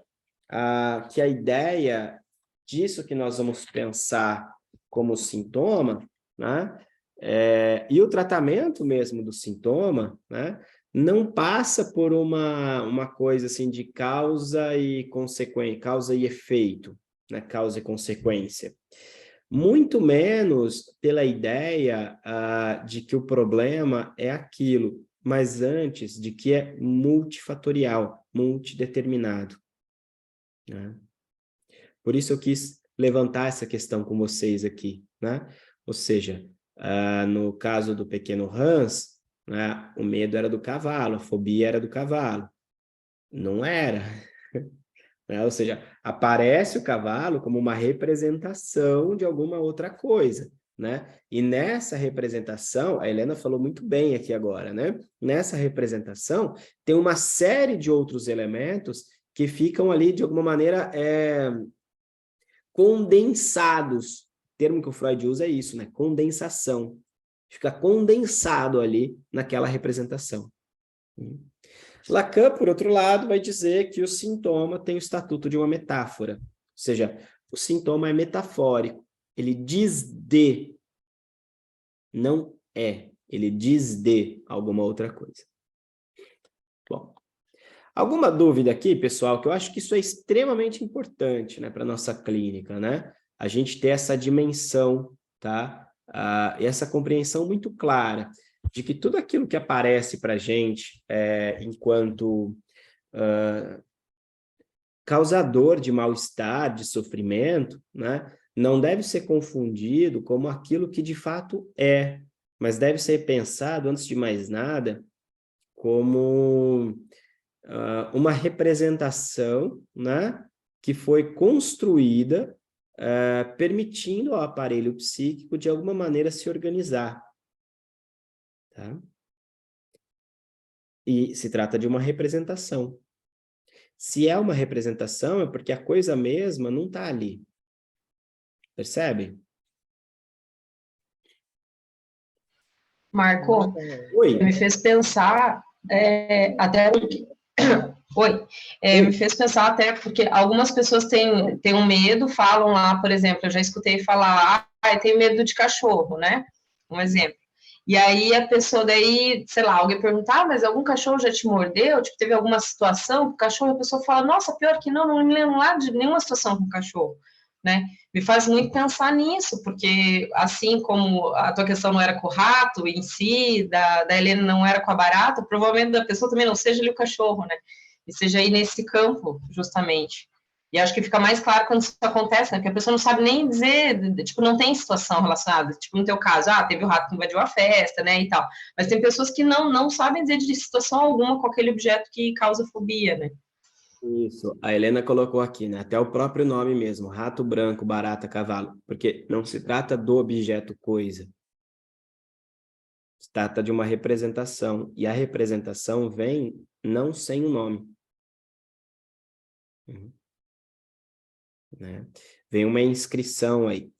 Que a ideia disso que nós vamos pensar como sintoma, né? E o tratamento mesmo do sintoma, né? Não passa por uma coisa assim de causa e consequência, causa e efeito, né, causa e consequência. Muito menos pela ideia de que o problema é aquilo, mas antes de que é multifatorial, multideterminado, né? Por isso eu quis levantar essa questão com vocês aqui, né? Ou seja, no caso do pequeno Hans, né, o medo era do cavalo, a fobia era do cavalo. Não era. Né? Ou seja, aparece o cavalo como uma representação de alguma outra coisa, né? E nessa representação, a Helena falou muito bem aqui agora, né? Nessa representação, tem uma série de outros elementos que ficam ali, de alguma maneira, condensados. O termo que o Freud usa é isso, né? Condensação. Fica condensado ali naquela representação. Lacan, por outro lado, vai dizer que o sintoma tem o estatuto de uma metáfora, ou seja, o sintoma é metafórico, ele diz de, não é, ele diz de alguma outra coisa. Bom, alguma dúvida aqui, pessoal, que eu acho que isso é extremamente importante, né, para a nossa clínica, né? A gente ter essa dimensão, tá? E essa compreensão muito clara de que tudo aquilo que aparece para a gente enquanto causador de mal-estar, de sofrimento, né, não deve ser confundido como aquilo que de fato é, mas deve ser pensado, antes de mais nada, como uma representação, né, que foi construída permitindo ao aparelho psíquico, de alguma maneira, se organizar. Tá? E se trata de uma representação. Se é uma representação, é porque a coisa mesma não está ali. Percebe? Marco, Oi. me fez pensar até Oi. Me fez pensar até porque algumas pessoas têm um medo, falam lá, por exemplo, eu já escutei falar, eu tenho medo de cachorro, né? Um exemplo. E aí a pessoa daí, sei lá, alguém perguntar, mas algum cachorro já te mordeu? Tipo, teve alguma situação com o cachorro? A pessoa fala, nossa, pior que não me lembro lá de nenhuma situação com o cachorro, né? Me faz muito pensar nisso, porque assim como a tua questão não era com o rato em si, da Helena não era com a barata, provavelmente da pessoa também não seja ali o cachorro, né? E seja aí nesse campo, justamente. E acho que fica mais claro quando isso acontece, né? Porque a pessoa não sabe nem dizer, tipo, não tem situação relacionada. Tipo, no teu caso, teve o rato que invadiu a festa, né, e tal. Mas tem pessoas que não sabem dizer de situação alguma com aquele objeto que causa fobia, né? Isso, a Helena colocou aqui, né? Até o próprio nome mesmo, rato branco, barata, cavalo. Porque não se trata do objeto coisa. Se trata de uma representação. E a representação vem não sem o nome. Né? Vem uma inscrição aí.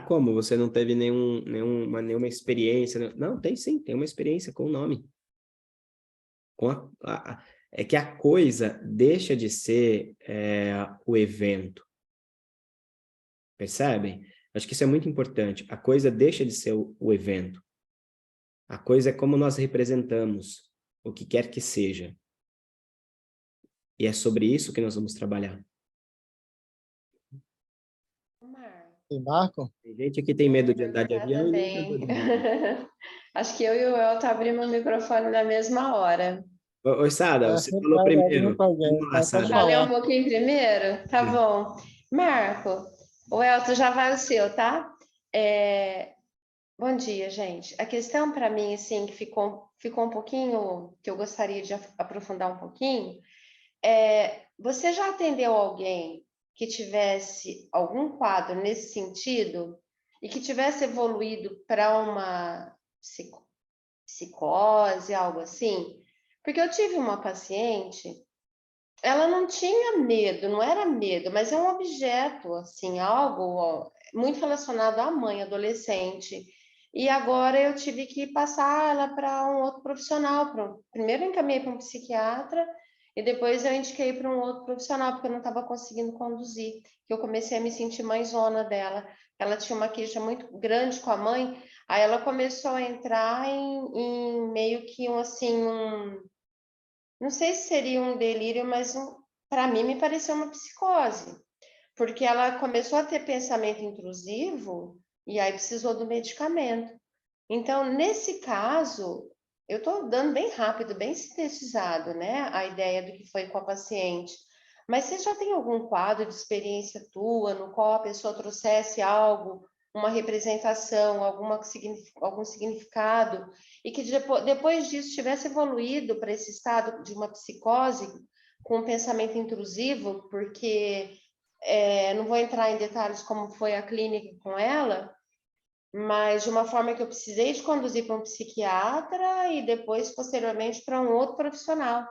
Como? Você não teve nenhuma experiência? Não, tem sim, tem uma experiência com o nome. É que a coisa deixa de ser o evento. Percebem? Acho que isso é muito importante. A coisa deixa de ser o evento. A coisa é como nós representamos o que quer que seja. E é sobre isso que nós vamos trabalhar. E Marco? Tem gente que tem medo de andar de avião e nunca andou de avião. Acho que eu e o Elton abrimos o microfone na mesma hora. Oi, Sada, você Sempre falou vai primeiro. com alguém, Vamos lá, pode Sada. Falei um falar. pouquinho primeiro? Tá bom. Marco, o Elton já vai o seu, tá? Bom dia, gente. A questão para mim, assim, que ficou um pouquinho, que eu gostaria de aprofundar um pouquinho, você já atendeu alguém que tivesse algum quadro nesse sentido e que tivesse evoluído para uma psicose, algo assim? Porque eu tive uma paciente, ela não tinha medo, não era medo, mas é um objeto, assim, algo muito relacionado à mãe, adolescente. E agora eu tive que passar ela para um outro profissional. Primeiro eu encaminhei para um psiquiatra e depois eu indiquei para um outro profissional, porque eu não estava conseguindo conduzir. Que eu comecei a me sentir mãezona dela. Ela tinha uma queixa muito grande com a mãe, aí ela começou a entrar em meio que não sei se seria um delírio, mas para mim me pareceu uma psicose, porque ela começou a ter pensamento intrusivo e aí precisou do medicamento. Então, nesse caso, eu estou dando bem rápido, bem sintetizado, né, a ideia do que foi com a paciente. Mas você já tem algum quadro de experiência tua no qual a pessoa trouxesse algo, uma representação, algum significado, e que depois disso tivesse evoluído para esse estado de uma psicose com um pensamento intrusivo, porque não vou entrar em detalhes como foi a clínica com ela, mas de uma forma que eu precisei de conduzir para um psiquiatra e depois, posteriormente, para um outro profissional,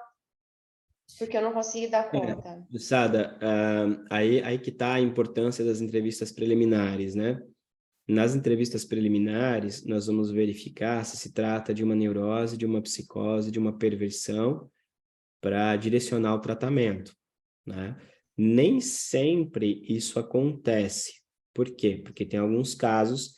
porque eu não consegui dar conta. Sada, aí que está a importância das entrevistas preliminares, né? Nas entrevistas preliminares, nós vamos verificar se trata de uma neurose, de uma psicose, de uma perversão, para direcionar o tratamento, né? Nem sempre isso acontece. Por quê? Porque tem alguns casos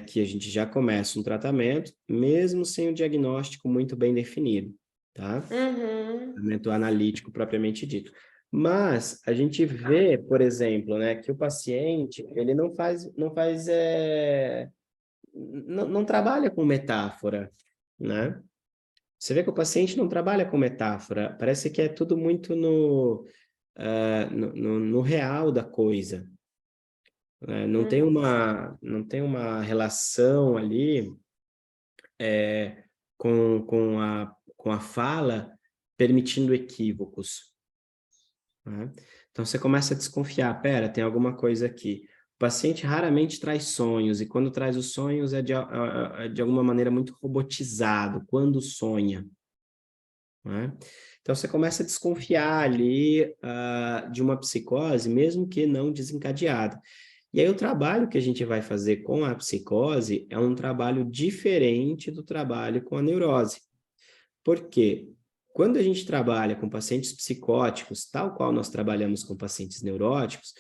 que a gente já começa um tratamento, mesmo sem o diagnóstico muito bem definido, tá? Uhum. Tratamento analítico propriamente dito. Mas a gente vê, por exemplo, né, que o paciente, ele não trabalha com metáfora, né? Você vê que o paciente não trabalha com metáfora, parece que é tudo muito no real da coisa, né? Não tem uma relação ali com a fala permitindo equívocos, né? Então você começa a desconfiar, pera, tem alguma coisa aqui. O paciente raramente traz sonhos, e quando traz os sonhos é de alguma maneira muito robotizado, quando sonha, né? Então você começa a desconfiar ali de uma psicose, mesmo que não desencadeada. E aí o trabalho que a gente vai fazer com a psicose é um trabalho diferente do trabalho com a neurose. Por quê? Quando a gente trabalha com pacientes psicóticos, tal qual nós trabalhamos com pacientes neuróticos,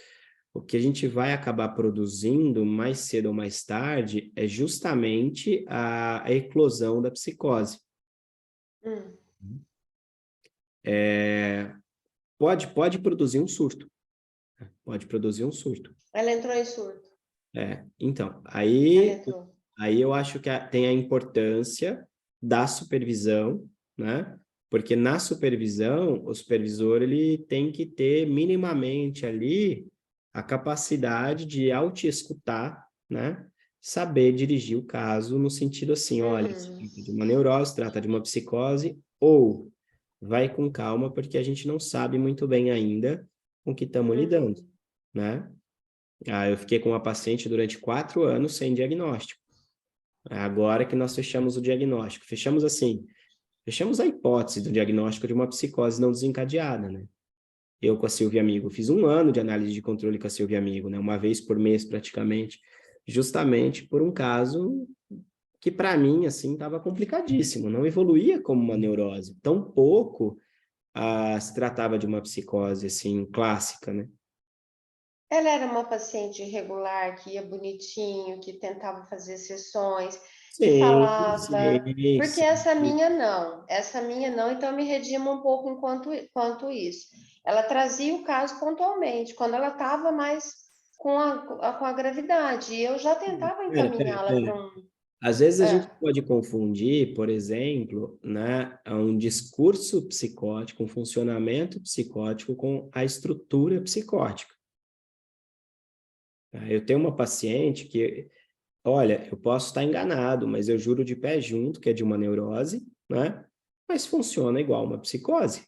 o que a gente vai acabar produzindo mais cedo ou mais tarde é justamente a eclosão da psicose. Pode produzir um surto. Pode produzir um surto. Ela entrou em surto. Então, Ela entrou. aí eu acho que tem a importância da supervisão, né? Porque na supervisão, o supervisor ele tem que ter minimamente ali a capacidade de auto-escutar, né? Saber dirigir o caso no sentido assim, olha, se trata de uma neurose, trata de uma psicose, ou vai com calma, porque a gente não sabe muito bem ainda com o que estamos lidando, né? Eu fiquei com uma paciente durante 4 anos sem diagnóstico. Agora que nós fechamos o diagnóstico. Fechamos a hipótese do diagnóstico de uma psicose não desencadeada, né? Eu com a Silvia Amigo fiz 1 ano de análise de controle com a Silvia Amigo, né? Uma vez por mês praticamente, justamente por um caso que para mim, assim, estava complicadíssimo, não evoluía como uma neurose. Tão pouco se tratava de uma psicose, assim, clássica, né? Ela era uma paciente regular, que ia bonitinho, que tentava fazer sessões, que Sim, falava. sim, Porque essa sim. minha não, então eu me redimo um pouco quanto isso. Ela trazia o caso pontualmente, quando ela estava mais com a gravidade, e eu já tentava encaminhá-la para Pera. um. Às vezes a gente pode confundir, por exemplo, né, um discurso psicótico, um funcionamento psicótico com a estrutura psicótica. Eu tenho uma paciente que, olha, eu posso estar enganado, mas eu juro de pé junto que é de uma neurose, né? Mas funciona igual uma psicose.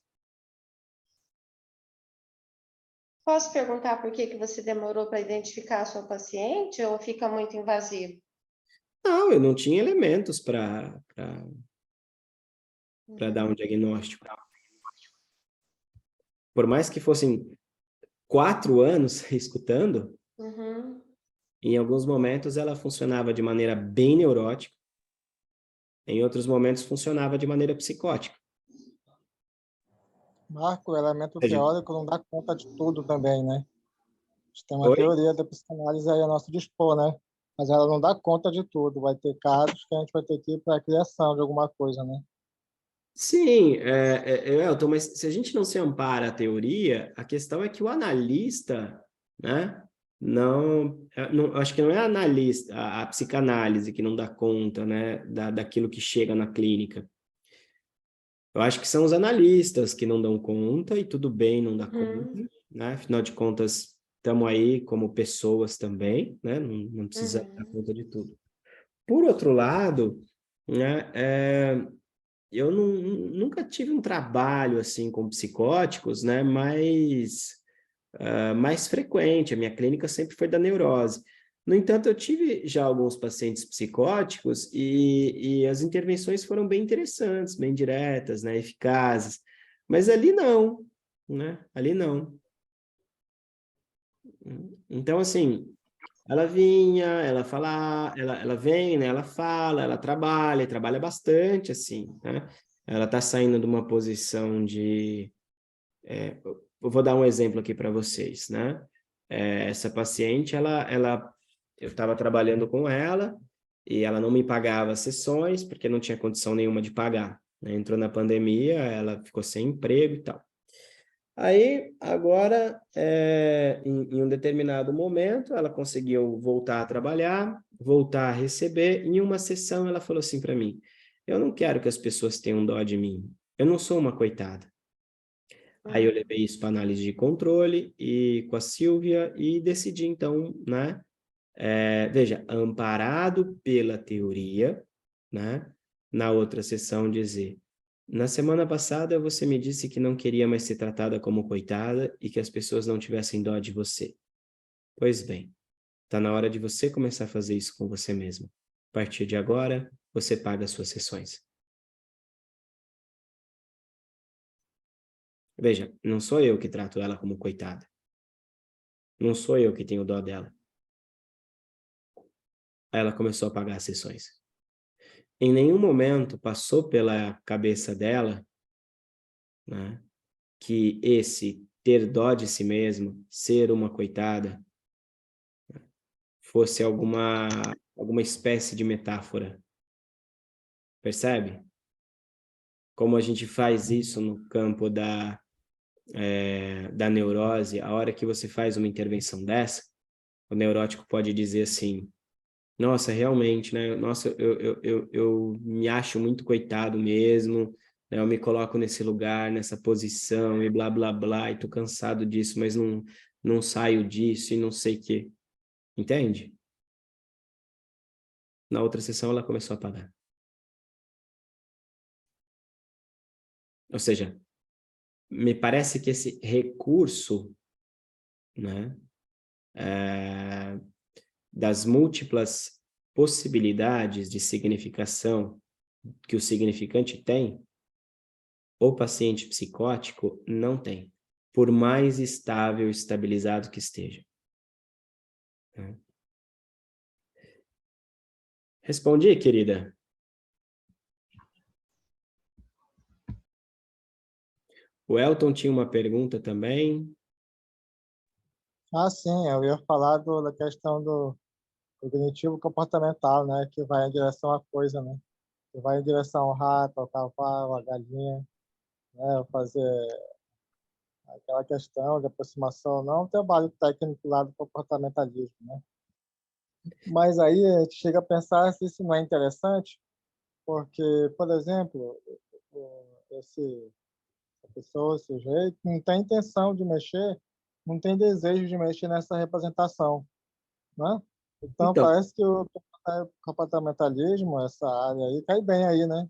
Posso perguntar por que você demorou para identificar a sua paciente ou fica muito invasivo? Não, eu não tinha elementos para dar um diagnóstico. Por mais que fossem 4 anos escutando, em alguns momentos ela funcionava de maneira bem neurótica, em outros momentos funcionava de maneira psicótica. Marco, o elemento Seja, teórico não dá conta de tudo também, né? A gente tem uma oi? teoria da psicanálise aí a nosso dispor, né? Mas ela não dá conta de tudo. Vai ter casos que a gente vai ter que ir para a criação de alguma coisa, né? Sim, Elton, mas se a gente não se ampara a teoria, a questão é que o analista, né, acho que não é a analista, a psicanálise que não dá conta, né, daquilo que chega na clínica. Eu acho que são os analistas que não dão conta, e tudo bem não dar conta, né, afinal de contas, estamos aí como pessoas também, né, não precisa dar conta de tudo. Por outro lado, né, eu nunca tive um trabalho assim com psicóticos, né, mais frequente. A minha clínica sempre foi da neurose. No entanto, eu tive já alguns pacientes psicóticos e as intervenções foram bem interessantes, bem diretas, né, eficazes. Mas ali não, né? Ali não. Então, assim, ela vinha, ela fala, ela vem, né? Ela fala, ela trabalha bastante, assim, né? Ela está saindo de uma posição de... eu vou dar um exemplo aqui para vocês, né? Essa paciente, eu estava trabalhando com ela e ela não me pagava as sessões porque não tinha condição nenhuma de pagar, né? Entrou na pandemia, ela ficou sem emprego e tal. Aí, agora, em um determinado momento, ela conseguiu voltar a trabalhar, voltar a receber. Em uma sessão, ela falou assim para mim: eu não quero que as pessoas tenham dó de mim. Eu não sou uma coitada. Aí eu levei isso para análise de controle e com a Silvia e decidi, então, né? Veja, amparado pela teoria, né? Na outra sessão, dizer: na semana passada, você me disse que não queria mais ser tratada como coitada e que as pessoas não tivessem dó de você. Pois bem, está na hora de você começar a fazer isso com você mesma. A partir de agora, você paga as suas sessões. Veja, não sou eu que trato ela como coitada. Não sou eu que tenho dó dela. Aí ela começou a pagar as sessões. Em nenhum momento passou pela cabeça dela, né, que esse ter dó de si mesmo, ser uma coitada, fosse alguma espécie de metáfora. Percebe? Como a gente faz isso no campo da neurose. A hora que você faz uma intervenção dessa, o neurótico pode dizer assim: nossa, realmente, né? Nossa, eu me acho muito coitado mesmo, né? Eu me coloco nesse lugar, nessa posição e blá, blá, blá, e tô cansado disso, mas não saio disso e não sei o quê. Entende? Na outra sessão, ela começou a pagar. Ou seja, me parece que esse recurso, né, das múltiplas possibilidades de significação que o significante tem, o paciente psicótico não tem, por mais estável e estabilizado que esteja. Respondi, querida? O Elton tinha uma pergunta também. Ah, sim, eu ia falar da questão do cognitivo comportamental, né? Que vai em direção à coisa, né? Que vai em direção ao rato, ao cavalo, à galinha, né? Fazer aquela questão de aproximação, não um trabalho técnico lá do comportamentalismo, né? Mas aí a gente chega a pensar se isso não é interessante, porque, por exemplo, a pessoa, o sujeito, não tem intenção de mexer, não tem desejo de mexer nessa representação, né? Então, Então, parece que o comportamentalismo, essa área aí, cai bem aí, né?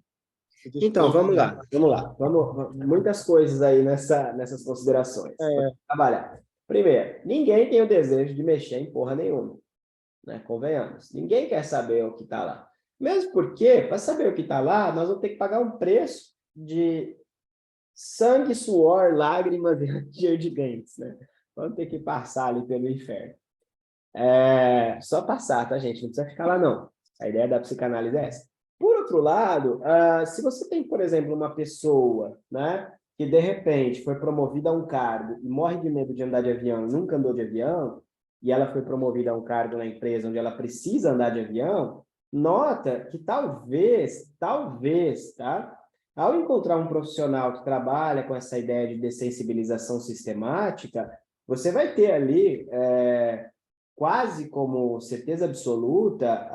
Se Então, desprende vamos de... lá, vamos lá. Muitas coisas aí nessas considerações. Vou É, trabalhar. Primeiro, ninguém tem o desejo de mexer em porra nenhuma, né? Convenhamos. Ninguém quer saber o que está lá. Mesmo porque, para saber o que está lá, nós vamos ter que pagar um preço de sangue, suor, lágrimas e ranger de dentes, né? Vamos ter que passar ali pelo inferno. Só passar, tá, gente? Não precisa ficar lá, não. A ideia da psicanálise é essa. Por outro lado, se você tem, por exemplo, uma pessoa, né, que de repente foi promovida a um cargo e morre de medo de andar de avião, nunca andou de avião, e ela foi promovida a um cargo na empresa onde ela precisa andar de avião, nota que talvez, tá, Ao encontrar um profissional que trabalha com essa ideia de dessensibilização sistemática, você vai ter ali, quase como certeza absoluta,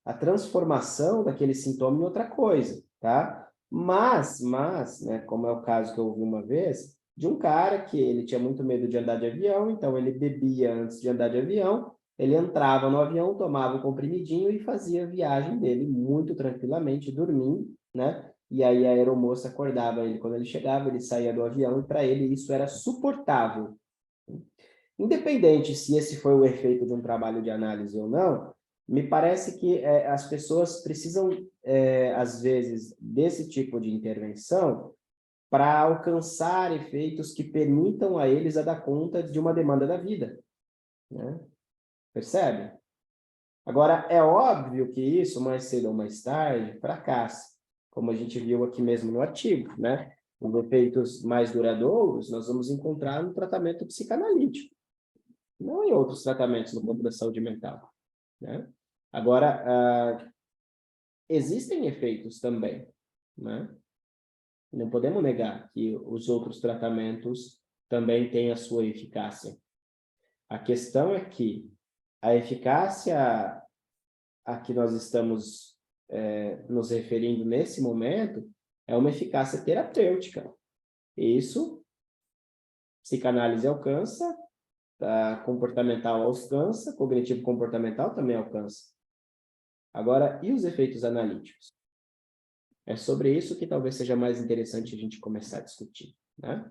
a transformação daquele sintoma em outra coisa, tá? Mas, né, como é o caso que eu ouvi uma vez, de um cara que ele tinha muito medo de andar de avião, então ele bebia antes de andar de avião, ele entrava no avião, tomava um comprimidinho e fazia a viagem dele muito tranquilamente, dormindo, né? E aí a aeromoça acordava ele quando ele chegava, ele saía do avião, e para ele isso era suportável. Independente se esse foi o efeito de um trabalho de análise ou não, me parece que as pessoas precisam, às vezes, desse tipo de intervenção para alcançar efeitos que permitam a eles a dar conta de uma demanda da vida, né? Percebe? Agora, é óbvio que isso, mais cedo ou mais tarde, fracassa, como a gente viu aqui mesmo no artigo, né? Os efeitos mais duradouros nós vamos encontrar no tratamento psicanalítico, não em outros tratamentos no campo da saúde mental, né? Agora, existem efeitos também, né? Não podemos negar que os outros tratamentos também têm a sua eficácia. A questão é que a eficácia a que nós estamos nos referindo nesse momento é uma eficácia terapêutica. Isso, psicanálise alcança, comportamental alcança, cognitivo comportamental também alcança. Agora, e os efeitos analíticos? É sobre isso que talvez seja mais interessante a gente começar a discutir, né?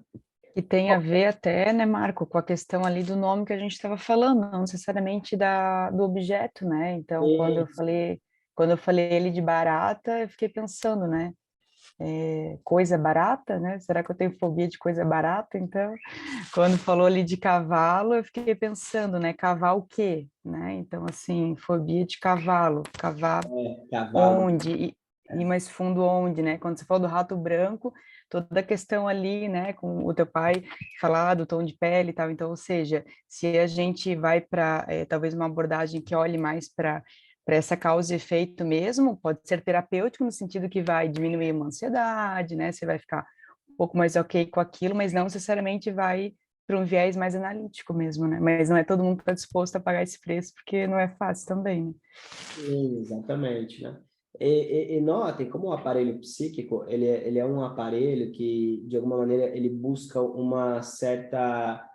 E tem a ver até, né, Marco, com a questão ali do nome que a gente estava falando, não necessariamente do objeto, né? Então, quando eu falei ele de barata, eu fiquei pensando, né? Coisa barata, né? Será que eu tenho fobia de coisa barata? Então, quando falou ali de cavalo, eu fiquei pensando, né? Cavar o quê? Né? Então, assim, fobia de cavalo. Cavar Cavalo. onde? E mais fundo onde, né? Quando você falou do rato branco, toda a questão ali, né, com o teu pai falar do tom de pele e tal. Então, ou seja, se a gente vai para talvez uma abordagem que olhe mais para essa causa e efeito mesmo, pode ser terapêutico no sentido que vai diminuir uma ansiedade, né? Você vai ficar um pouco mais ok com aquilo, mas não necessariamente vai para um viés mais analítico mesmo, né? Mas não é todo mundo que está disposto a pagar esse preço, porque não é fácil também, né? Exatamente, né? E notem como o aparelho psíquico, ele é um aparelho que, de alguma maneira, ele busca uma certa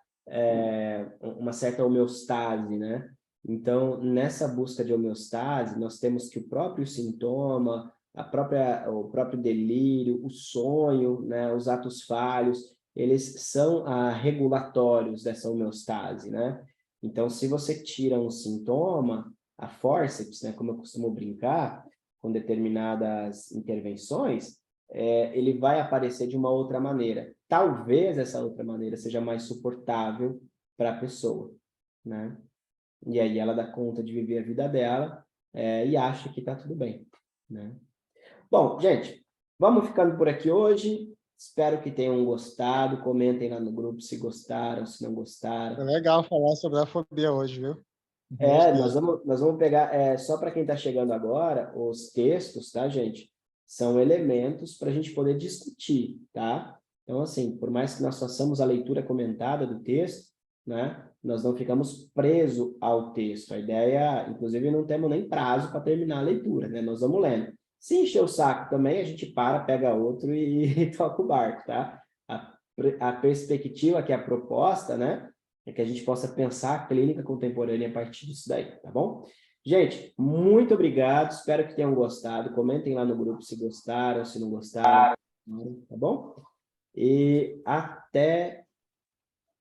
homeostase, né? Então, nessa busca de homeostase, nós temos que o próprio sintoma, o próprio delírio, o sonho, né? Os atos falhos, eles são regulatórios dessa homeostase, né? Então, se você tira um sintoma, a forceps, né, como eu costumo brincar, com determinadas intervenções, ele vai aparecer de uma outra maneira. Talvez essa outra maneira seja mais suportável para a pessoa, né? E aí ela dá conta de viver a vida dela e acha que está tudo bem, né? Bom, gente, vamos ficando por aqui hoje. Espero que tenham gostado. Comentem lá no grupo se gostaram, se não gostaram. É legal falar sobre a fobia hoje, viu? Gostei. Nós vamos pegar, só para quem está chegando agora, os textos, tá, gente? São elementos para a gente poder discutir, tá? Então, assim, por mais que nós façamos a leitura comentada do texto, né? Nós não ficamos presos ao texto. A ideia, inclusive, não temos nem prazo para terminar a leitura, né? Nós vamos lendo. Se encher o saco também, a gente pega outro e toca o barco, tá? A perspectiva que é a proposta, né? É que a gente possa pensar a clínica contemporânea a partir disso daí, tá bom? Gente, muito obrigado, espero que tenham gostado. Comentem lá no grupo se gostaram, se não gostaram, tá bom? E até